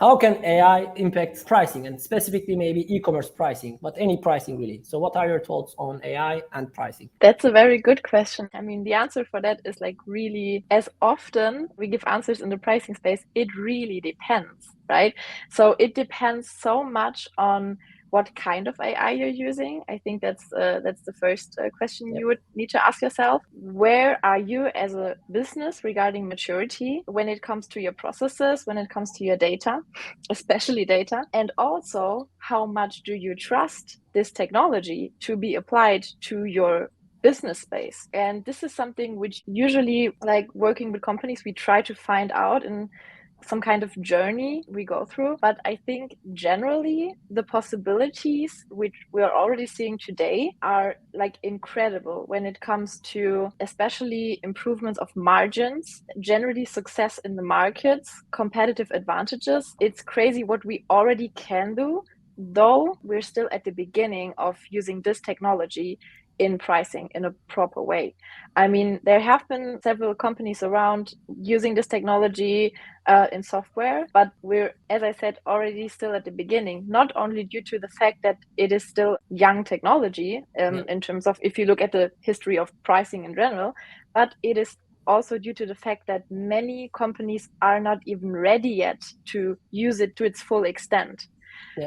how can AI impact pricing, and specifically maybe e-commerce pricing, but any pricing really? So what are your thoughts on AI and pricing? That's a very good question. I mean, the answer for that is like really, as often we give answers in the pricing space, it really depends, right? So it depends so much on what kind of AI you're using. I think that's the first question you would need to ask yourself. Where are you as a business regarding maturity when it comes to your processes, when it comes to your data, especially data? And also, how much do you trust this technology to be applied to your business space? And this is something which usually, like working with companies, we try to find out in some kind of journey we go through. But I think generally the possibilities which we are already seeing today are like incredible when it comes to especially improvements of margins, generally success in the markets, competitive advantages. It's crazy what we already can do, though we're still at the beginning of using this technology in pricing in a proper way. I mean, there have been several companies around using this technology in software, but we're, as I said, already still at the beginning, not only due to the fact that it is still young technology in terms of if you look at the history of pricing in general, but it is also due to the fact that many companies are not even ready yet to use it to its full extent.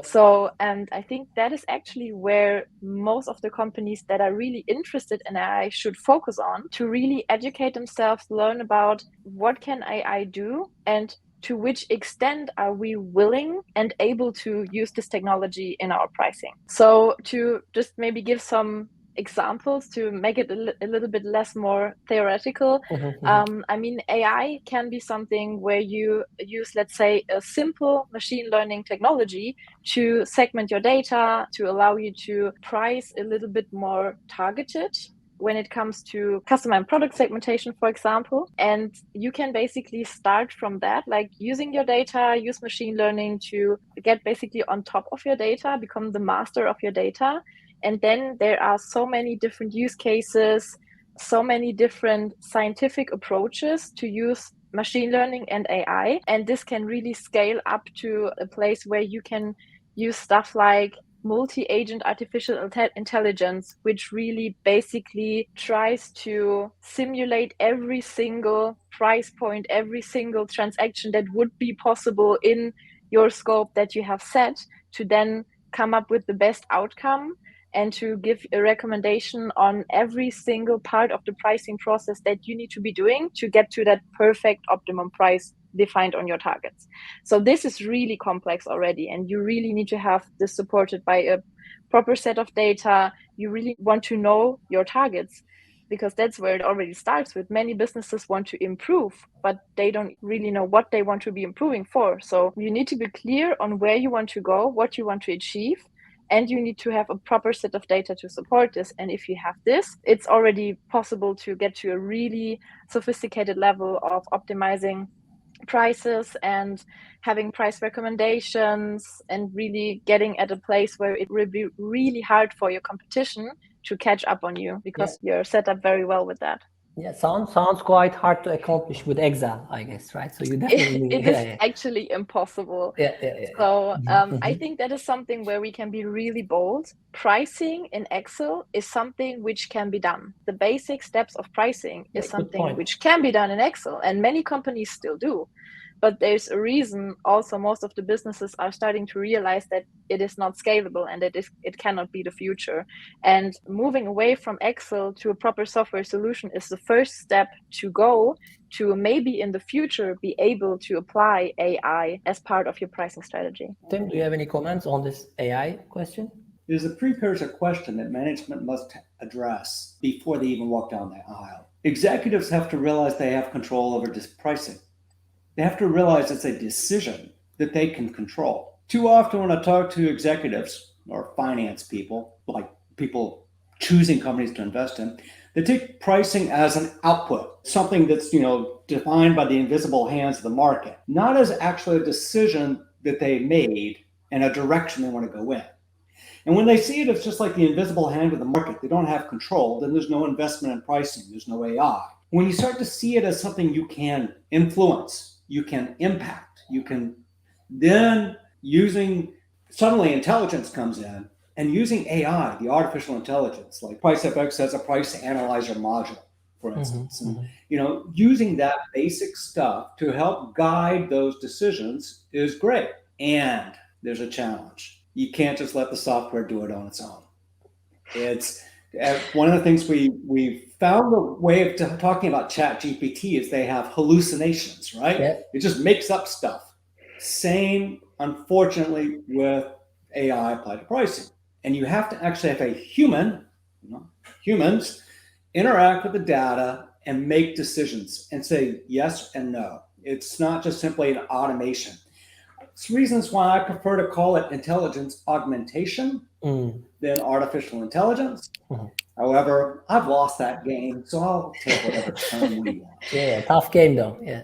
So, and I think that is actually where most of the companies that are really interested in AI should focus on, to really educate themselves, learn about what can AI do and to which extent are we willing and able to use this technology in our pricing. So to just maybe give some examples to make it a little bit less more theoretical. I mean, AI can be something where you use, let's say, a simple machine learning technology to segment your data, to allow you to price a little bit more targeted when it comes to customer and product segmentation, for example. And you can basically start from that, like using your data, use machine learning to get basically on top of your data, become the master of your data. And then there are so many different use cases, so many different scientific approaches to use machine learning and AI. And this can really scale up to a place where you can use stuff like multi-agent artificial intelligence, which really basically tries to simulate every single price point, every single transaction that would be possible in your scope that you have set, to then come up with the best outcome and to give a recommendation on every single part of the pricing process that you need to be doing to get to that perfect optimum price defined on your targets. So this is really complex already, and you really need to have this supported by a proper set of data. You really want to know your targets, because that's where it already starts with. Many businesses want to improve, but they don't really know what they want to be improving for. So you need to be clear on where you want to go, what you want to achieve, and you need to have a proper set of data to support this. And if you have this, it's already possible to get to a really sophisticated level of optimizing prices and having price recommendations, and really getting at a place where it will be really hard for your competition to catch up on you, because you're set up very well with that. Yeah, sounds quite hard to accomplish with Excel, I guess, right? So you definitely it is actually impossible. So I think that is something where we can be really bold. Pricing in Excel is something which can be done. The basic steps of pricing is something which can be done in Excel, and many companies still do. But there's a reason also most of the businesses are starting to realize that it is not scalable and that it cannot be the future. And moving away from Excel to a proper software solution is the first step to go to maybe in the future be able to apply AI as part of your pricing strategy. Tim, do you have any comments on this AI question? It is a precursor question that management must address before they even walk down the aisle. Executives have to realize they have control over this pricing. They have to realize it's a decision that they can control. Too often when I talk to executives or finance people, like people choosing companies to invest in, they take pricing as an output, something that's, defined by the invisible hands of the market, not as actually a decision that they made and a direction they want to go in. And when they see it as just like the invisible hand of the market, they don't have control, then there's no investment in pricing, there's no AI. When you start to see it as something you can influence, you can impact, you can Then suddenly intelligence comes in, and using AI, the artificial intelligence, like Pricefx has a price analyzer module, for instance, and using that basic stuff to help guide those decisions is great. And there's a challenge. You can't just let the software do it on its own. It's one of the things we found a way of talking about ChatGPT is they have hallucinations, right? Yeah. It just makes up stuff. Same, unfortunately, with AI applied to pricing. And you have to actually have a humans interact with the data and make decisions and say yes and no. It's not just simply an automation. It's reasons why I prefer to call it intelligence augmentation than artificial intelligence. However, I've lost that game, so I'll take whatever term we want. Yeah, tough game though. Yeah.